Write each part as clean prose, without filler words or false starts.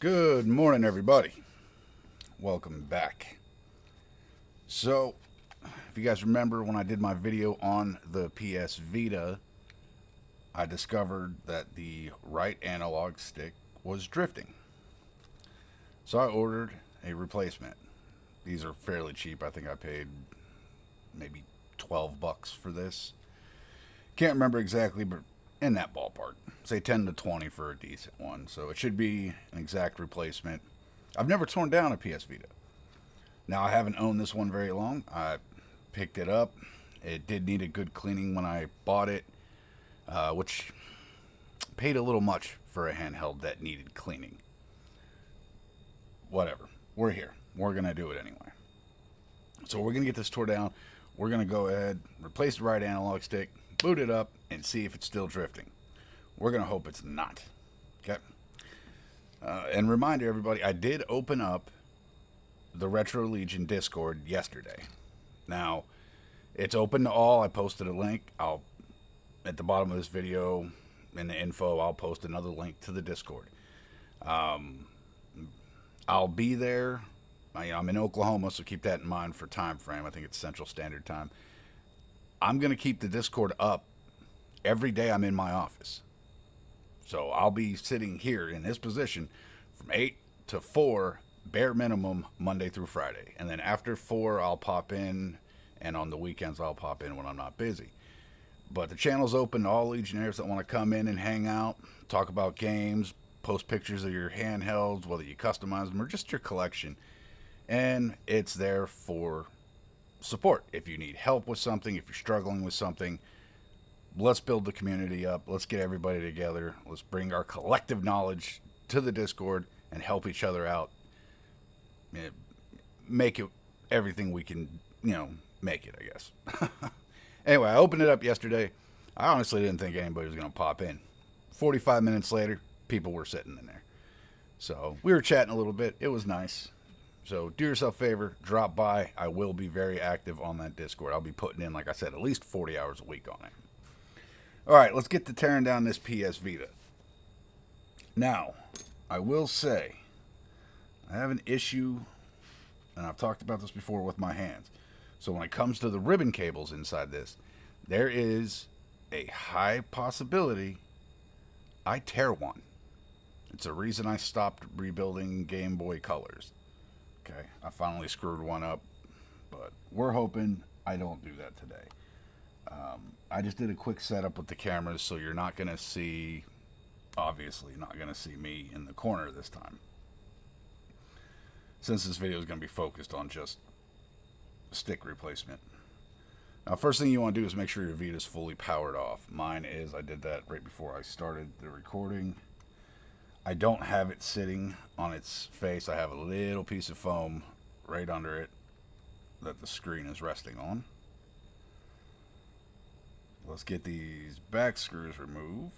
Good morning, everybody. Welcome back. So, if you guys remember when I did my video on the PS Vita, I discovered that the right analog stick was drifting. So I ordered a replacement. These are fairly cheap. I think I paid maybe 12 bucks for this. Can't remember exactly, but in that ballpark. Say 10 to 20 for a decent one. So it should be an exact replacement. I've never torn down a PS Vita. Now, I haven't owned this one very long. I picked it up. It did need a good cleaning when I bought it, which paid a little much for a handheld that needed cleaning. Whatever. We're here. We're going to do it anyway. So we're going to get this tore down. We're going to go ahead, replace the right analog stick, boot it up, and see if it's still drifting. We're going to hope it's not. Okay? And reminder, everybody, I did open up the Retro Legion Discord yesterday. Now, it's open to all. I posted a link. At the bottom of this video, in the info, I'll post another link to the Discord. I'll be there. I'm in Oklahoma, so keep that in mind for time frame. I think it's Central Standard Time. I'm going to keep the Discord up every day I'm in my office. So I'll be sitting here in this position from 8 to 4, bare minimum, Monday through Friday. And then after 4, I'll pop in, and on the weekends, I'll pop in when I'm not busy. But the channel's open to all Legionnaires that want to come in and hang out, talk about games, post pictures of your handhelds, whether you customize them or just your collection. And it's there for support. If you need help with something, if you're struggling with something, let's build the community up. Let's get everybody together. Let's bring our collective knowledge to the Discord and help each other out. Make it everything we can, make it, I guess. Anyway, I opened it up yesterday. I honestly didn't think anybody was going to pop in. 45 minutes later, people were sitting in there. So we were chatting a little bit. It was nice. So do yourself a favor, drop by. I will be very active on that Discord. I'll be putting in, like I said, at least 40 hours a week on it. All right, let's get to tearing down this PS Vita. Now, I will say, I have an issue, and I've talked about this before with my hands. So when it comes to the ribbon cables inside this, there is a high possibility I tear one. It's a reason I stopped rebuilding Game Boy Colors. Okay, I finally screwed one up, but we're hoping I don't do that today. I just did a quick setup with the cameras, so you're not going to see, obviously, not going to see me in the corner this time. Since this video is going to be focused on just stick replacement. Now, first thing you want to do is make sure your Vita is fully powered off. Mine is. I did that right before I started the recording. I don't have it sitting on its face. I have a little piece of foam right under it that the screen is resting on. Let's get these back screws removed.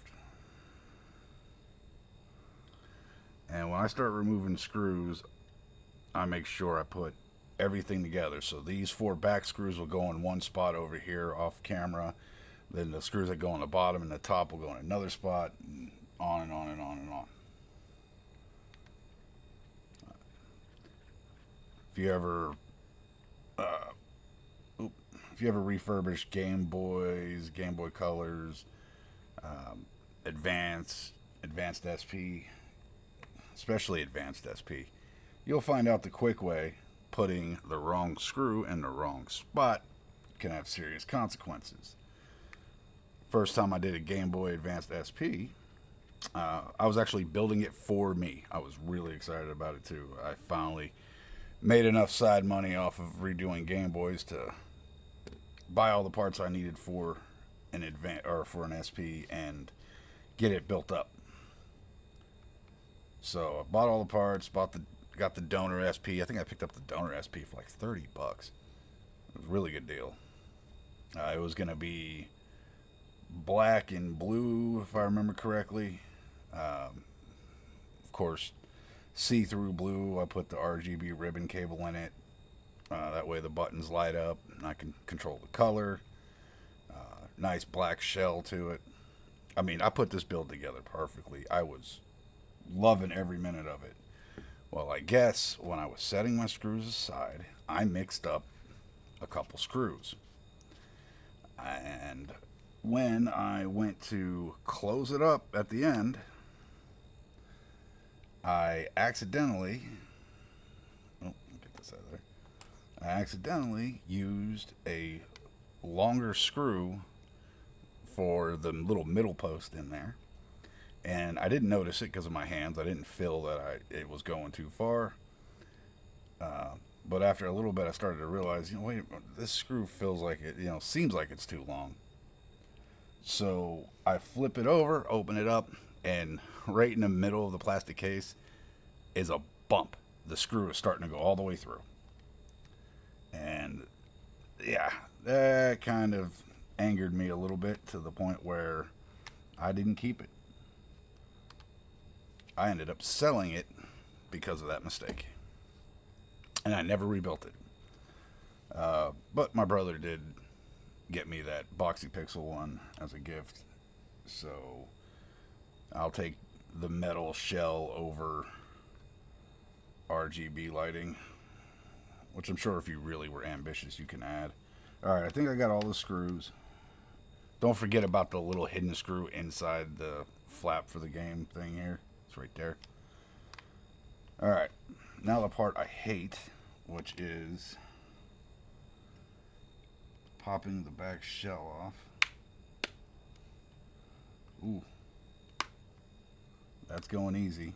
And when I start removing screws, I make sure I put everything together. So these 4 back screws will go in one spot over here off camera. Then the screws that go on the bottom and the top will go in another spot. And on and on and on and on. If you ever refurbished Game Boys, Game Boy Colors, Advanced SP, especially Advanced SP, you'll find out the quick way. Putting the wrong screw in the wrong spot can have serious consequences. First time I did a Game Boy Advanced SP, I was actually building it for me. I was really excited about it too. I finally made enough side money off of redoing Game Boys to buy all the parts I needed for an SP and get it built up. So I bought all the parts, got the donor SP. I think I picked up the donor SP for like 30 bucks. It was a really good deal. It was going to be black and blue, if I remember correctly. Of course, see-through blue. I put the RGB ribbon cable in it. That way the buttons light up and I can control the color. Nice black shell to it. I mean, I put this build together perfectly. I was loving every minute of it. Well, I guess when I was setting my screws aside, I mixed up a couple screws. And when I went to close it up at the end, I accidentally, get this out of there. I accidentally used a longer screw for the little middle post in there, and I didn't notice it because of my hands. I didn't feel that it was going too far. But after a little bit, I started to realize, wait, this screw feels like it, seems like it's too long. So I flip it over, open it up, and right in the middle of the plastic case is a bump. The screw is starting to go all the way through. And yeah, that kind of angered me a little bit to the point where I didn't keep it. I ended up selling it because of that mistake. And I never rebuilt it. But my brother did get me that Boxy Pixel one as a gift. So I'll take the metal shell over RGB lighting, which I'm sure if you really were ambitious you can add. Alright, I think I got all the screws. Don't forget about the little hidden screw inside the flap for the game thing here. It's right there. Alright, now the part I hate, which is popping the back shell off. Ooh. That's going easy.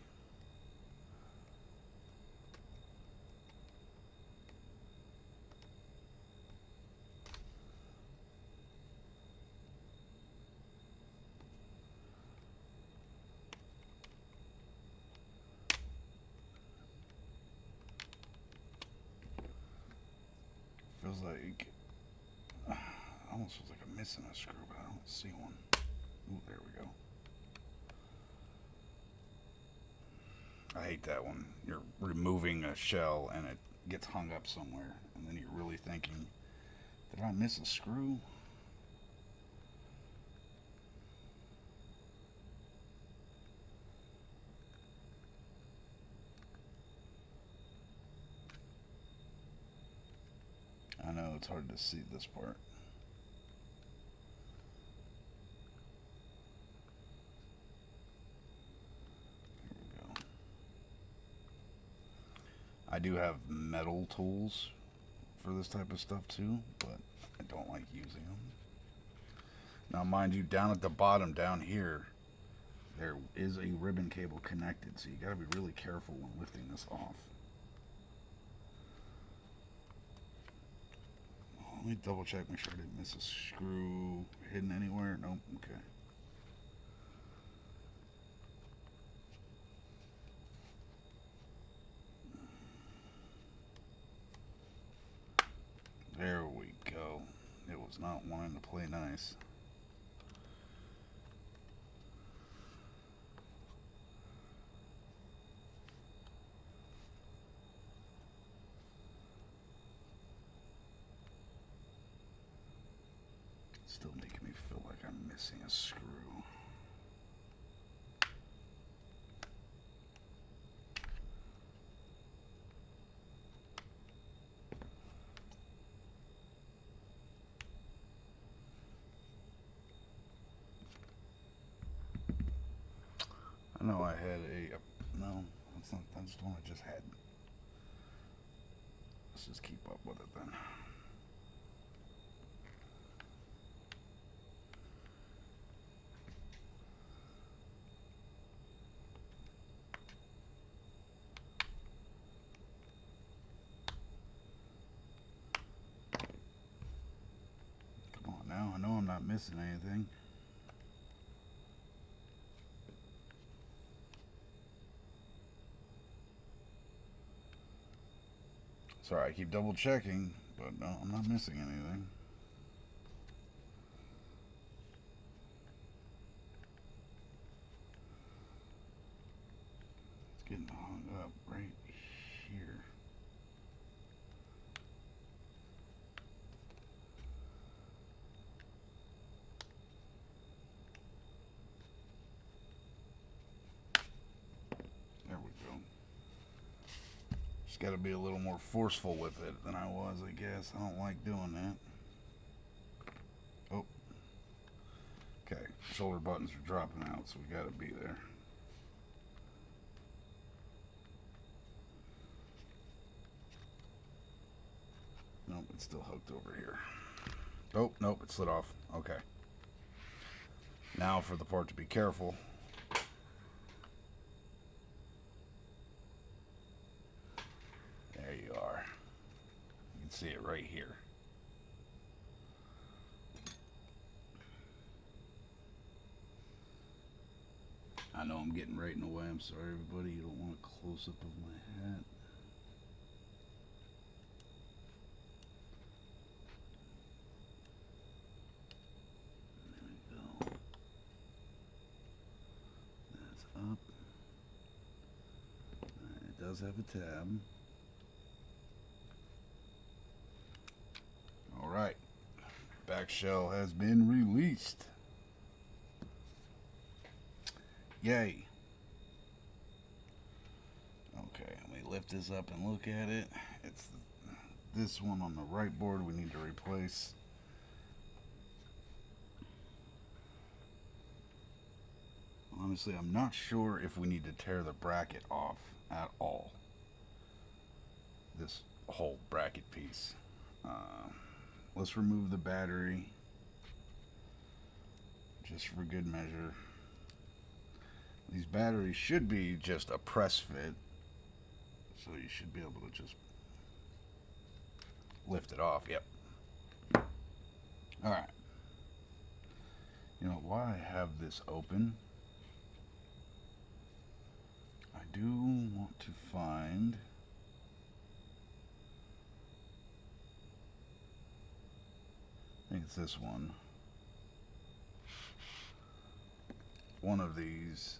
Feels like, almost feels like I'm missing a screw, but I don't see one. Ooh, there we go. I hate that one. You're removing a shell and it gets hung up somewhere, and then you're really thinking, did I miss a screw? I know it's hard to see this part. Here we go. I do have metal tools for this type of stuff too, but I don't like using them. Now, mind you, down at the bottom, down here, there is a ribbon cable connected, so you gotta be really careful when lifting this off. Let me double check, make sure I didn't miss a screw hidden anywhere. Nope, okay. There we go. It was not wanting to play nice. Still making me feel like I'm missing a screw. I know I had no, that's the one I just had. Let's just keep up with it then. Come on now, I know I'm not missing anything. Sorry, I keep double checking, but no, I'm not missing anything. It's getting hung up right here. There we go. Just got to be a little more forceful with it than I was, I guess. I don't like doing that. Oh. Okay, shoulder buttons are dropping out, so we got to be there. Nope, it's still hooked over here. Oh, nope, it slid off. Okay. Now for the part to be careful. There you are. You can see it right here. I know I'm getting right in the way. I'm sorry, everybody. You don't want a close-up of my hat. There we go. That's up. It does have a tab. All right. Back shell has been released. Yay. Okay, let me lift this up and look at it. It's this one on the right board we need to replace. Honestly, I'm not sure if we need to tear the bracket off at all. This whole bracket piece. Let's remove the battery, just for good measure. These batteries should be just a press fit, so you should be able to just lift it off. Yep. Alright. You know, while I have this open, I do want to find I think it's this one. One of these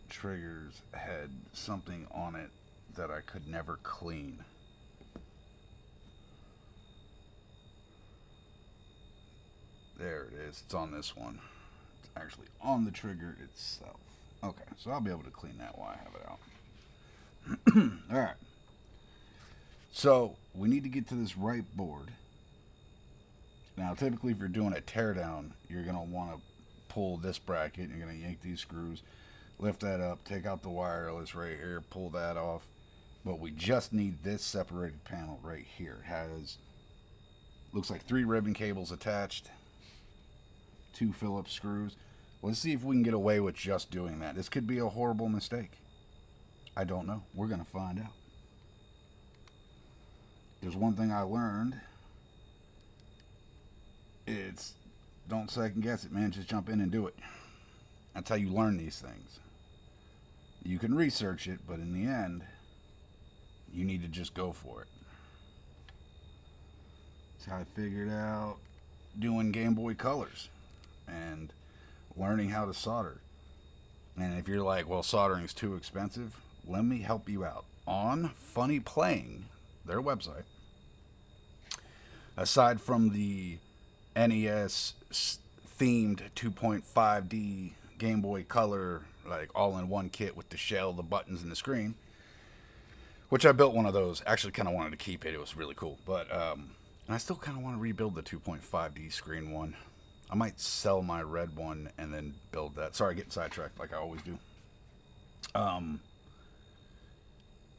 triggers had something on it that I could never clean. There it is. It's on this one. It's actually on the trigger itself. Okay, so I'll be able to clean that while I have it out. Alright. So, we need to get to this right board. Now, typically if you're doing a teardown, you're going to want to pull this bracket. You're going to yank these screws, lift that up, take out the wireless right here, pull that off. But we just need this separated panel right here. It has, looks like 3 ribbon cables attached, 2 Phillips screws. Let's see if we can get away with just doing that. This could be a horrible mistake. I don't know. We're going to find out. There's one thing I learned. It's don't second guess it, man. Just jump in and do it. That's how you learn these things. You can research it, but in the end, you need to just go for it. That's how I figured out doing Game Boy Colors and learning how to solder. And if you're like, well, soldering is too expensive, let me help you out. On Funny Playing, their website, aside from the NES themed 2.5D Game Boy Color, like all-in-one kit with the shell, the buttons, and the screen, which I built one of those. Actually, kind of wanted to keep it. It was really cool. But I still kind of want to rebuild the 2.5D screen one. I might sell my red one and then build that. Sorry, getting sidetracked like I always do.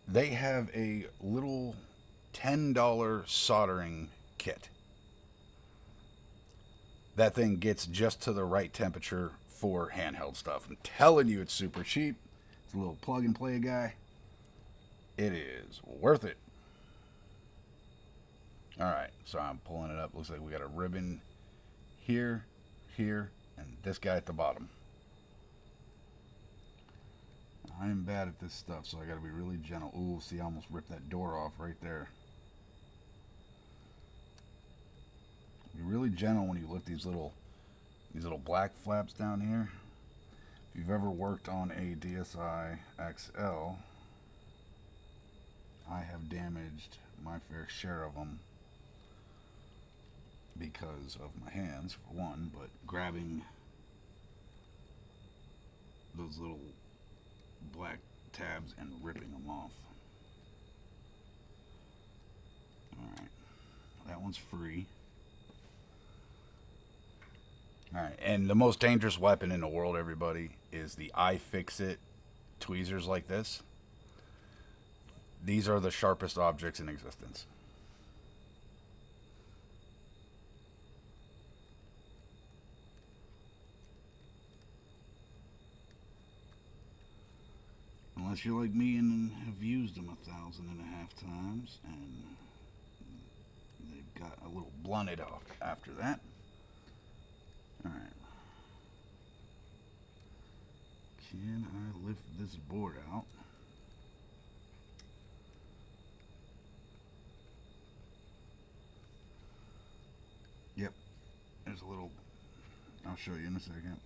They have a little $10 soldering kit. That thing gets just to the right temperature for handheld stuff. I'm telling you, it's super cheap. It's a little plug and play guy. It is worth it. Alright, so I'm pulling it up. Looks like we got a ribbon here, here, and this guy at the bottom. I am bad at this stuff, so I gotta be really gentle. Ooh, see, I almost ripped that door off right there. Be really gentle when you lift these little black flaps down here. If you've ever worked on a DSi XL, I have damaged my fair share of them because of my hands, for one, but grabbing those little black tabs and ripping them off. one's free. Alright, and the most dangerous weapon in the world, everybody, is the iFixit tweezers like this. These are the sharpest objects in existence. Unless you're like me and have used them 1,500 times, and they've got a little blunted off after that. Alright. Can I lift this board out? Yep. There's a little... I'll show you in a second.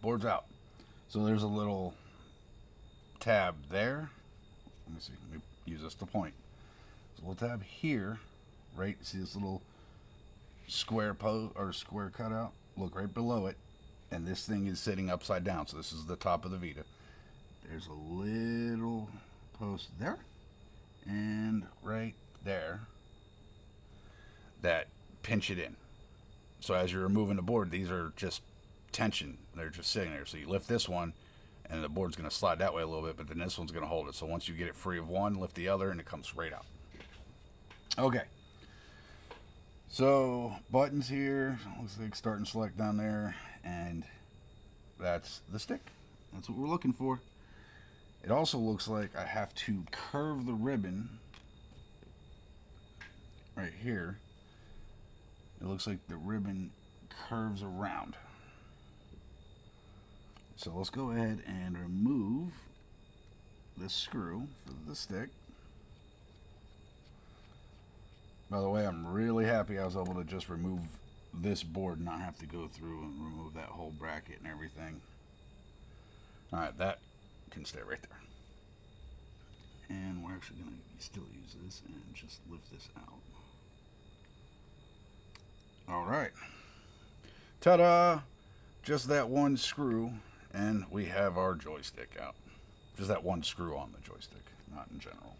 Board's out. So there's a little tab there. Let me see. Let me use this to point. There's a little tab here, right? See this little square square cutout? Look right below it, and this thing is sitting upside down. So this is the top of the Vita. There's a little post there, and right there that pinch it in. So as you're removing the board, these are just tension. They're just sitting there. So you lift this one, and the board's going to slide that way a little bit, but then this one's going to hold it. So once you get it free of one, lift the other, and it comes right out. Okay. So buttons here. Looks like start and select down there, and that's the stick. That's what we're looking for. It also looks like I have to curve the ribbon right here. It looks like the ribbon curves around. So let's go ahead and remove this screw for the stick. By the way, I'm really happy I was able to just remove this board and not have to go through and remove that whole bracket and everything. Alright, that can stay right there. And we're actually going to still use this and just lift this out. Alright. Ta-da! Just that one screw, and we have our joystick out. Just that one screw on the joystick, not in general.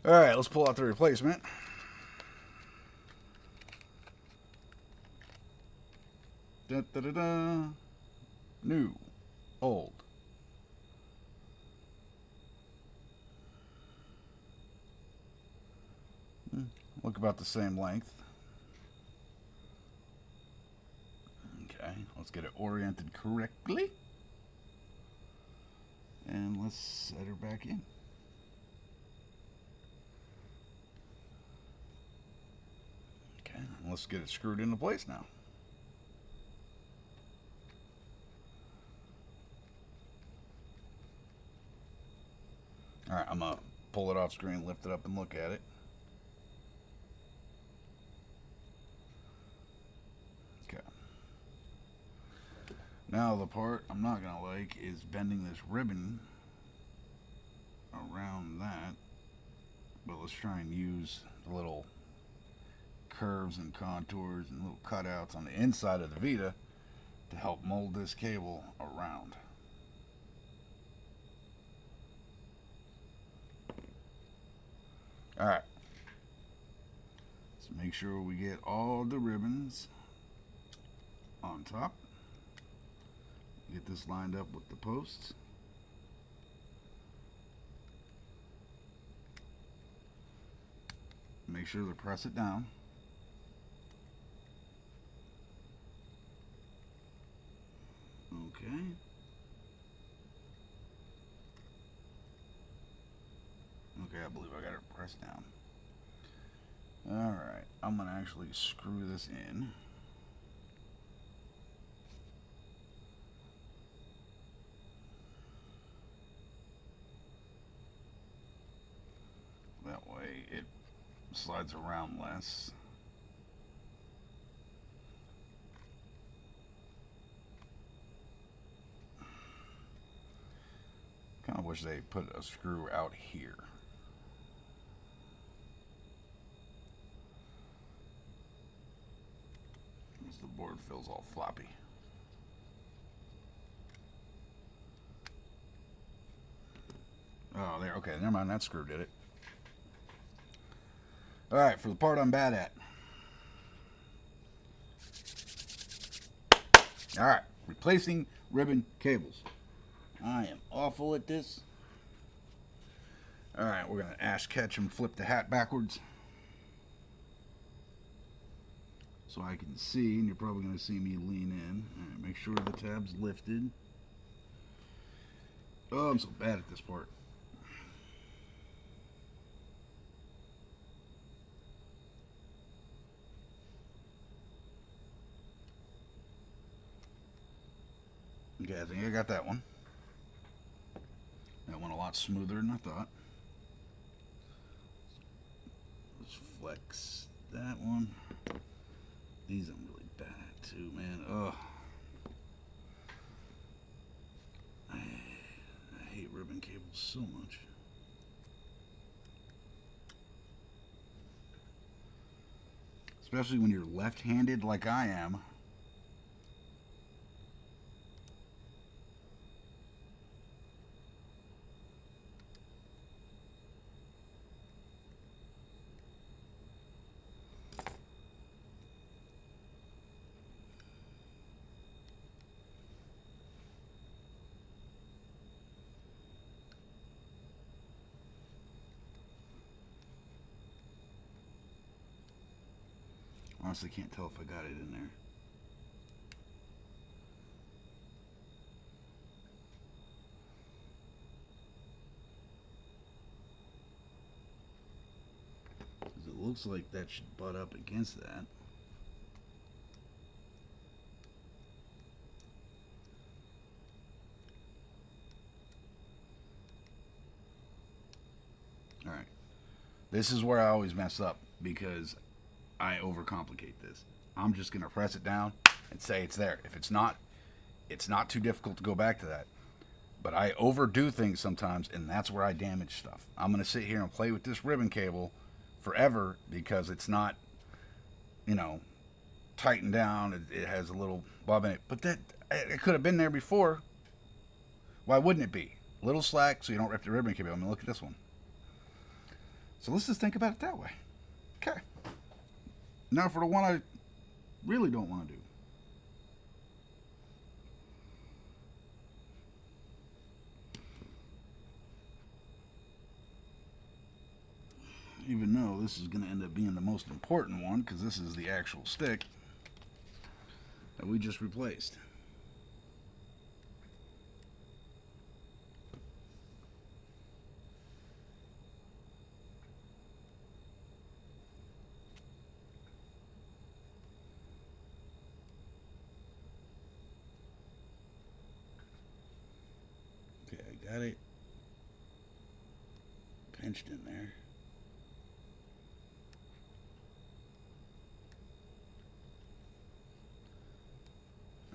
Alright, let's pull out the replacement. Da-da-da-da. New. Old. Look about the same length. Okay, let's get it oriented correctly. And let's set her back in. Okay, let's get it screwed into place now. Alright, I'm going to pull it off screen, lift it up, and look at it. Okay. Now the part I'm not going to like is bending this ribbon around that. But let's try and use the little curves and contours and little cutouts on the inside of the Vita to help mold this cable around. Alright. Let's make sure we get all the ribbons on top. Get this lined up with the posts. Make sure to press it down. Okay. Okay, I believe I got it pressed down. Alright, I'm going to actually screw this in. That way it slides around less. Kind of wish they put a screw out here. As the board feels all floppy. Okay, never mind. That screw did it. All right, for the part I'm bad at. All right, replacing ribbon cables. I am awful at this. All right, we're going to Ash Ketchum flip the hat backwards. So I can see, and you're probably going to see me lean in. All right, make sure the tab's lifted. Oh, I'm so bad at this part. Okay, I think I got that one. That went a lot smoother than I thought. Let's flex that one. These I'm really bad at too, man. Ugh. I hate ribbon cables so much. Especially when you're left-handed like I am. Honestly, can't tell if I got it in there. Because it looks like that should butt up against that. All right. This is where I always mess up because I overcomplicate this. I'm just going to press it down and say it's there. If it's not too difficult to go back to that. But I overdo things sometimes, and that's where I damage stuff. I'm going to sit here and play with this ribbon cable forever because it's not, tightened down. It has a little bob in it. But it could have been there before. Why wouldn't it be? A little slack so you don't rip the ribbon cable. I mean, look at this one. So let's just think about it that way. Okay. Now for the one I really don't want to do. Even though this is going to end up being the most important one because this is the actual stick that we just replaced. Okay, I got it pinched in there.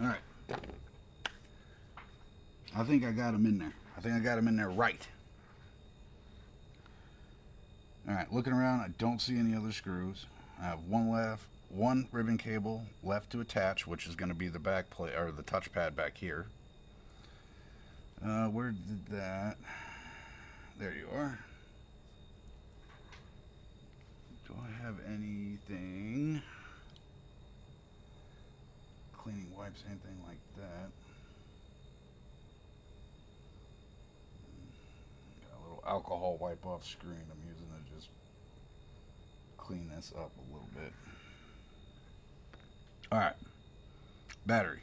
All right. I think I got them in there. I think I got them in there right. All right, looking around, I don't see any other screws. I have one ribbon cable left to attach, which is going to be the back plate or the touchpad back here. Where did that? There you are. Do I have anything? Cleaning wipes, anything like that? Got a little alcohol wipe off screen I'm using to just clean this up a little bit. All right, battery.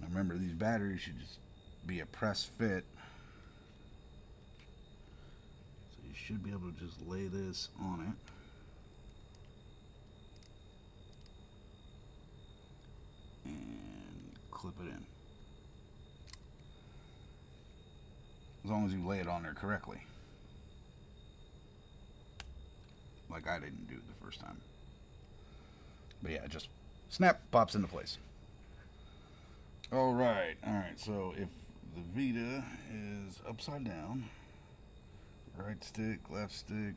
Now remember, these batteries should just be a press fit. So you should be able to just lay this on it. And clip it in. As long as you lay it on there correctly. Like I didn't do it the first time. But yeah, just snap, pops into place. Alright, so if the Vita is upside down, right stick, left stick,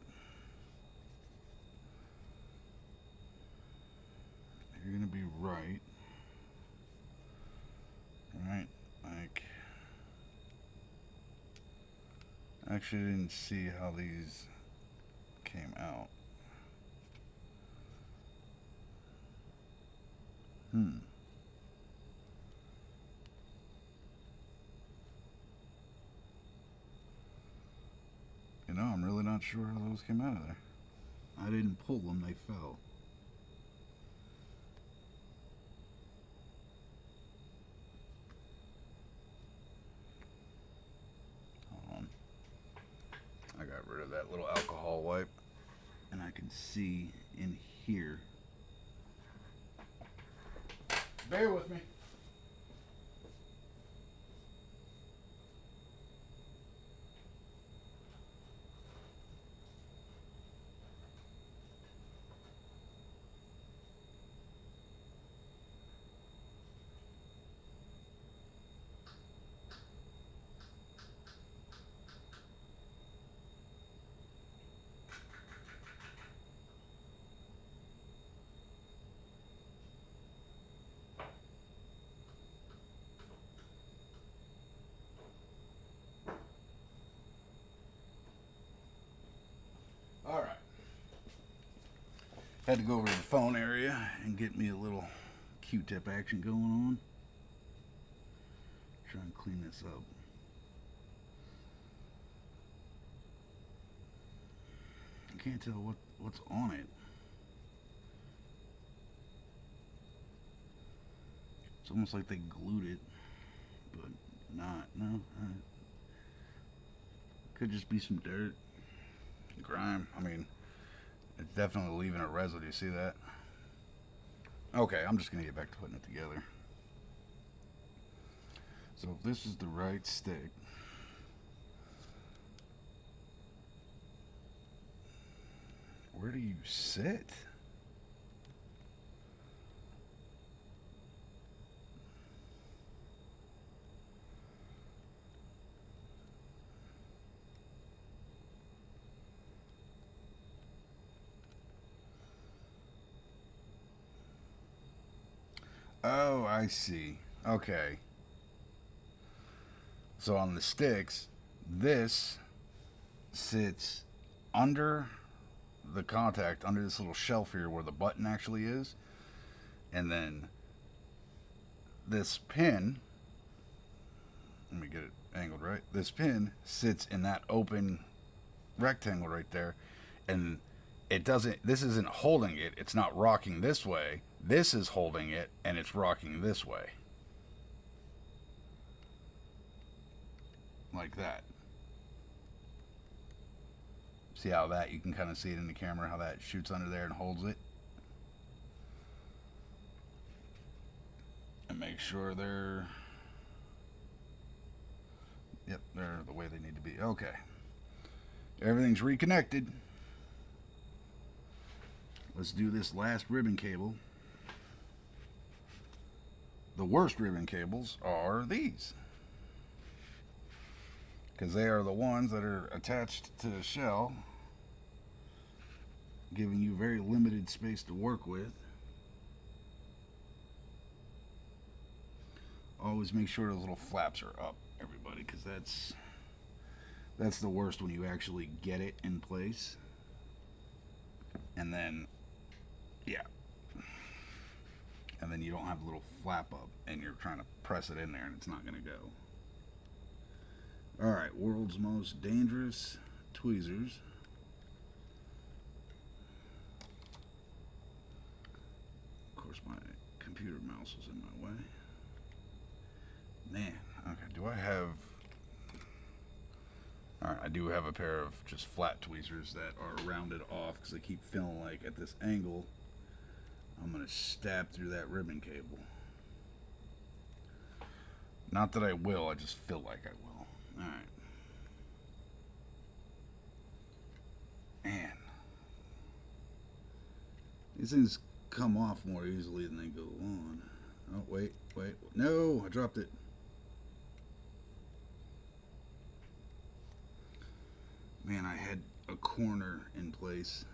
you're going to be right. Alright, like Actually, I didn't see how these came out. Hmm. You know, I'm really not sure how those came out of there. I didn't pull them, they fell. Hold on. I got rid of that little alcohol wipe. And I can see in here. Bear with me. All right. Had to go over to the phone area and get me a little Q-tip action going on. Try and clean this up. I can't tell what's on it. It's almost like they glued it, but not. No, could just be some dirt, grime. I mean, it's definitely leaving a residue. See that? Okay, I'm just gonna get back to putting it together. So if this is the right stick, where do you sit? Oh, I see. Okay. So on the sticks, this sits under the contact, under this little shelf here where the button actually is. And then this pin, let me get it angled right. This pin sits in that open rectangle right there. And it doesn't, this isn't holding it. It's not rocking this way. This is holding it and it's rocking this way. Like that. See how that, you can kind of see it in the camera, how that shoots under there and holds it. And make sure they're, yep, they're the way they need to be. Okay. Everything's reconnected. Let's do this last ribbon cable. The worst ribbon cables are these, because they are the ones that are attached to the shell, giving you very limited space to work with. Always make sure those little flaps are up, everybody, because that's the worst when you actually get it in place. And then, yeah. And then you don't have the little flap up and you're trying to press it in there and it's not going to go. Alright, world's most dangerous tweezers. Of course, my computer mouse was in my way. Man, okay, do I have... Alright, I do have a pair of just flat tweezers that are rounded off because I keep feeling like at this angle I'm going to stab through that ribbon cable. Not that I will, I just feel like I will. Alright. Man. These things come off more easily than they go on. Oh, wait. No, I dropped it. Man, I had a corner in place.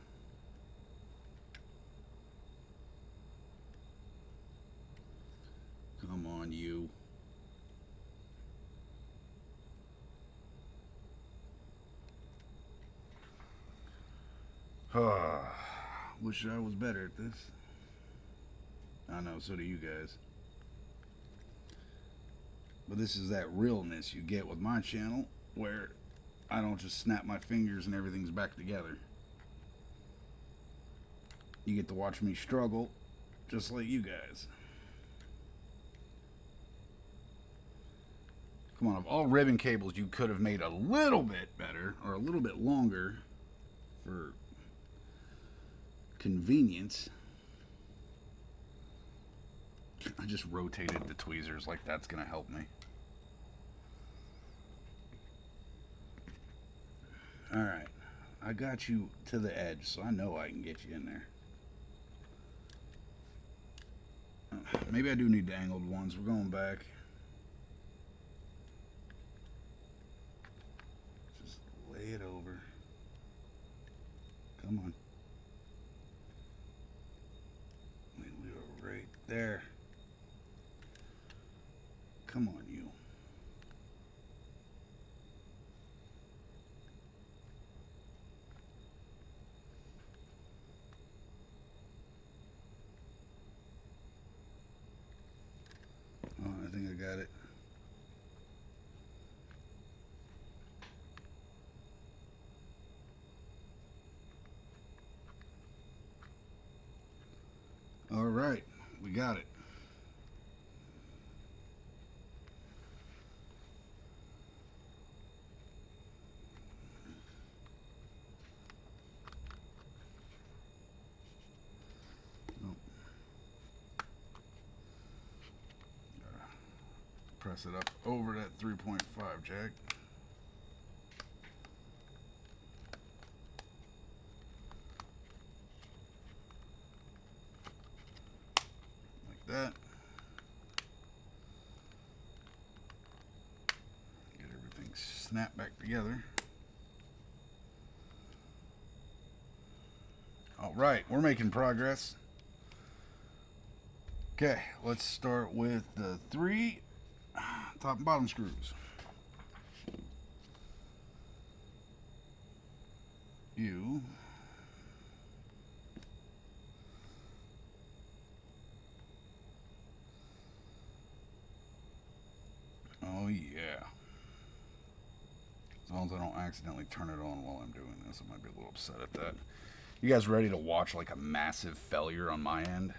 Come on, you. Wish I was better at this. I know, so do you guys. But this is that realness you get with my channel, where I don't just snap my fingers and everything's back together. You get to watch me struggle, just like you guys. Come on, of all ribbon cables you could have made a little bit better, or a little bit longer, for convenience. I just rotated the tweezers like that's going to help me. Alright, I got you to the edge, so I know I can get you in there. Maybe I do need the angled ones. We're going back. Just lay it over. Come on. We are right there. Come on, you. Oh, I think I got it. All right, we got it. Press it up over that 3.5 jack. Like that. Get everything snapped back together. All right, we're making progress. Okay, let's start with the 3 top and bottom screws. You oh yeah. As long as I don't accidentally turn it on while I'm doing this, I might be a little upset at that. You guys ready to watch like a massive failure on my end?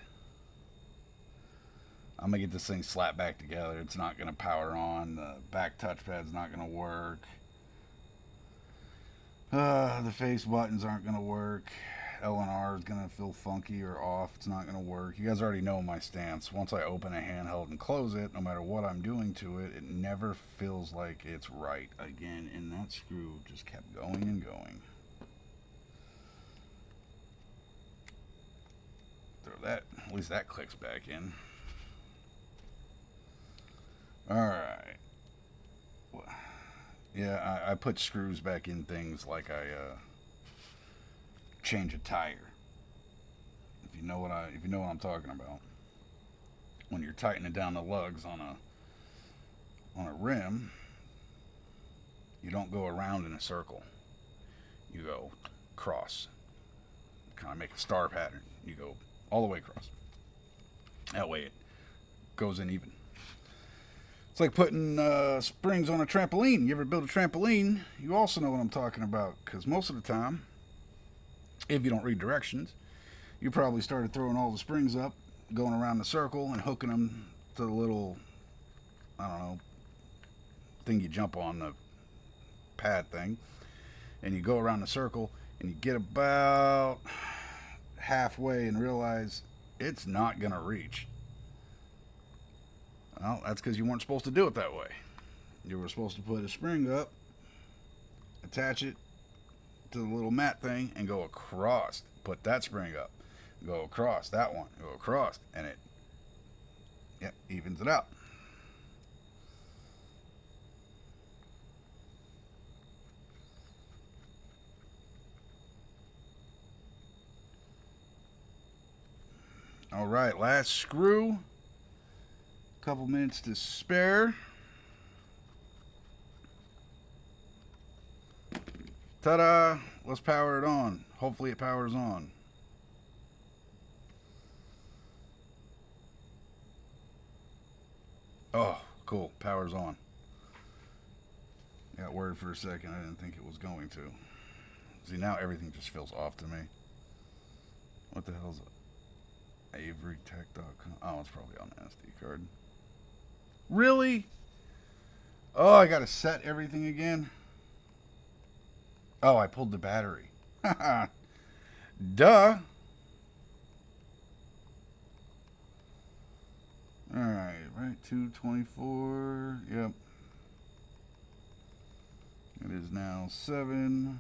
I'm gonna get this thing slapped back together. It's not gonna power on. The back touchpad's not gonna work. The face buttons aren't gonna work. L and R is gonna feel funky or off. It's not gonna work. You guys already know my stance. Once I open a handheld and close it, no matter what I'm doing to it, it never feels like it's right again. And that screw just kept going and going. Throw that. At least that clicks back in. Alright. Yeah, I put screws back in things like I change a tire. If you know what I'm talking about. When you're tightening down the lugs on a rim, you don't go around in a circle. You go cross. Kind of make a star pattern. You go all the way across. That way it goes in even. It's like putting springs on a trampoline. You ever build a trampoline, you also know what I'm talking about. Because most of the time, if you don't read directions, you probably started throwing all the springs up, going around the circle, and hooking them to the little, I don't know, thing you jump on, the pad thing. And you go around the circle, and you get about halfway and realize it's not going to reach. Well, that's because you weren't supposed to do it that way. You were supposed to put a spring up, attach it to the little mat thing, and go across. Put that spring up, go across that one, go across, and it evens it out. All right, last screw. Couple minutes to spare. Ta-da! Let's power it on. Hopefully it powers on. Oh, cool. Power's on. Got worried for a second. I didn't think it was going to. See, now everything just feels off to me. What the hell's AveryTech.com? Oh, it's probably on the SD card. Really? Oh, I gotta set everything again? Oh, I pulled the battery. Duh. Alright, right, 224. Yep. It is now 7:39.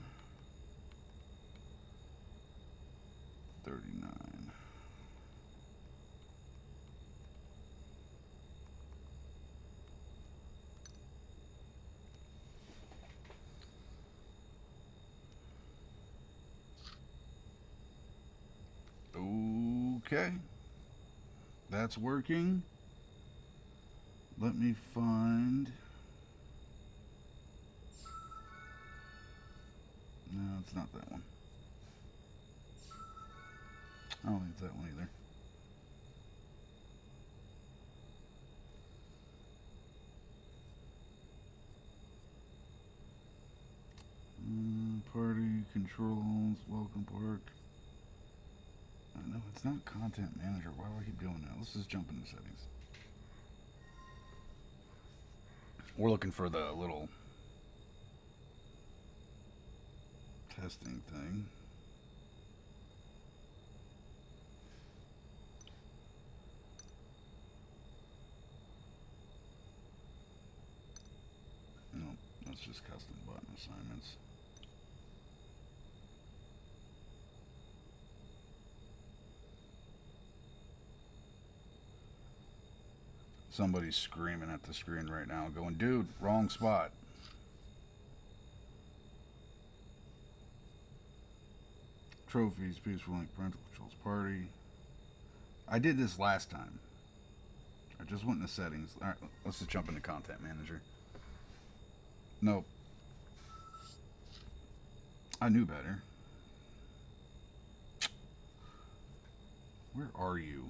Okay. That's working. Let me find... No, it's not that one. I don't think it's that one either. Party controls, welcome park. No, it's not content manager. Why do I keep doing that? Let's just jump into settings. We're looking for the little testing thing. No, that's just custom button assignments. Somebody's screaming at the screen right now, going, dude, wrong spot. Trophies, peaceful link, parental controls, party. I did this last time. I just went into settings. All right, let's just jump into content manager. Nope. I knew better. Where are you?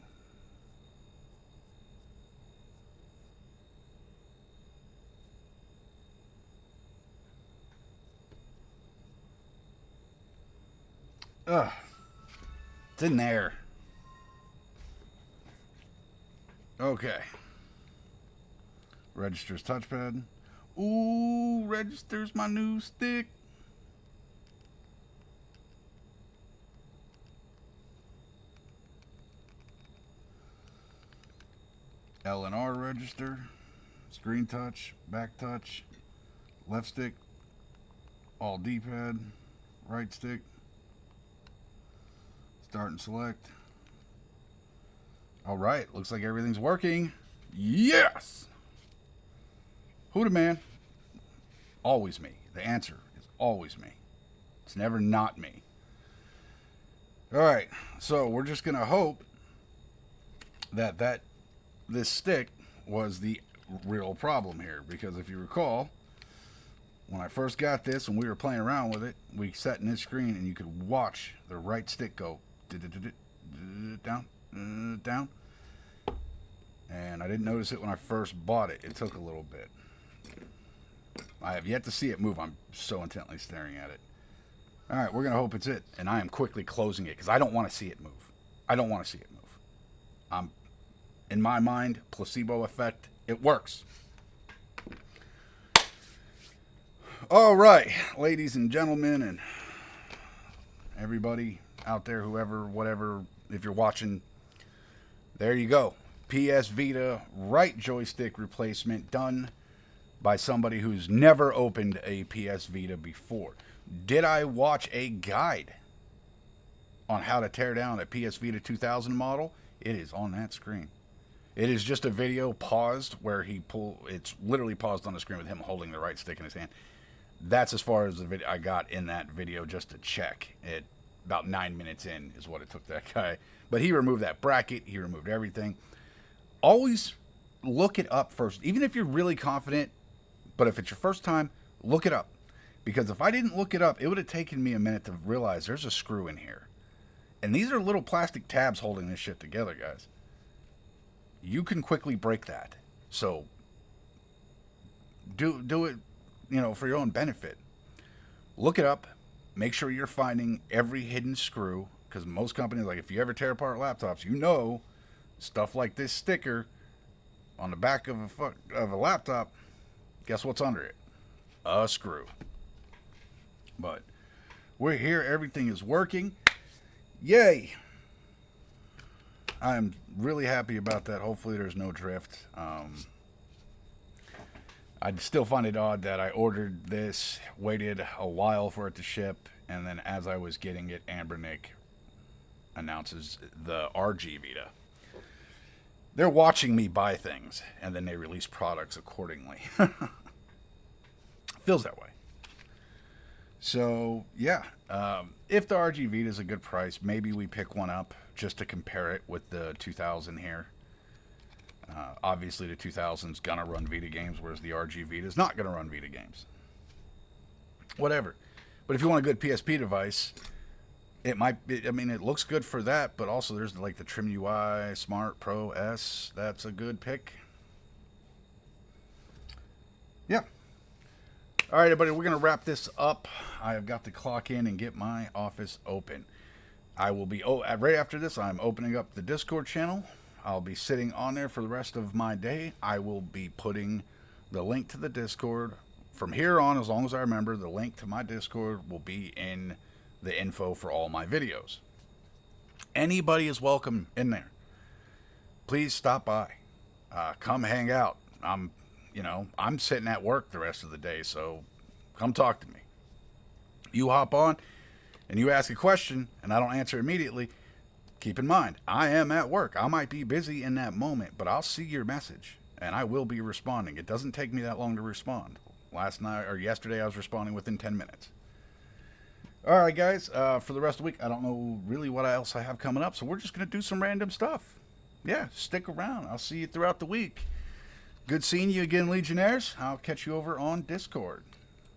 Ugh. It's in there. Okay. Registers touchpad. Ooh, registers my new stick. L and R register. Screen touch, back touch, left stick, all D-pad, right stick. Start and select. All right, looks like everything's working. Yes! Who the man? Always me. The answer is always me. It's never not me. All right, so we're just gonna hope that this stick was the real problem here, because if you recall, when I first got this and we were playing around with it, we set in this screen and you could watch the right stick go down, down. And I didn't notice it when I first bought it. It took a little bit. I have yet to see it move. I'm so intently staring at it. All right, we're going to hope it's it. And I am quickly closing it because I don't want to see it move. I don't want to see it move. In my mind, placebo effect, it works. All right, ladies and gentlemen, and everybody out there, whoever, whatever, if you're watching, there you go. PS Vita right joystick replacement done by somebody who's never opened a PS Vita before. Did I watch a guide on how to tear down a PS Vita 2000 model? It is on that screen. It is just a video paused where it's literally paused on the screen with him holding the right stick in his hand. That's as far as the video I got in that video just to check it. About 9 minutes in is what it took that guy. But he removed that bracket. He removed everything. Always look it up first. Even if you're really confident, but if it's your first time, look it up. Because if I didn't look it up, it would have taken me a minute to realize there's a screw in here. And these are little plastic tabs holding this shit together, guys. You can quickly break that. So do it, for your own benefit. Look it up. Make sure you're finding every hidden screw. Because most companies, like if you ever tear apart laptops, stuff like this sticker on the back of a laptop, guess what's under it? A screw. But we're here. Everything is working. Yay. I'm really happy about that. Hopefully there's no drift. I still find it odd that I ordered this, waited a while for it to ship, and then as I was getting it, Ambernick announces the RG Vita. They're watching me buy things, and then they release products accordingly. Feels that way. So, yeah. If the RG Vita is a good price, maybe we pick one up just to compare it with the 2000 here. Obviously, the 2000's going to run Vita games, whereas the RG Vita is not going to run Vita games. Whatever. But if you want a good PSP device, it might be, it looks good for that, but also there's like the Trim UI Smart Pro S. That's a good pick. Yeah. All right, everybody, we're going to wrap this up. I've got to clock in and get my office open. I will be, right after this, I'm opening up the Discord channel. I'll be sitting on there for the rest of my day. I will be putting the link to the Discord. From here on, as long as I remember, the link to my Discord will be in the info for all my videos. Anybody is welcome in there. Please stop by. Come hang out. I'm sitting at work the rest of the day, so come talk to me. You hop on and you ask a question and I don't answer immediately, keep in mind, I am at work. I might be busy in that moment, but I'll see your message and I will be responding. It doesn't take me that long to respond. Yesterday I was responding within 10 minutes. All right, guys, for the rest of the week, I don't know really what else I have coming up, so we're just going to do some random stuff. Yeah, stick around. I'll see you throughout the week. Good seeing you again, Legionnaires. I'll catch you over on Discord.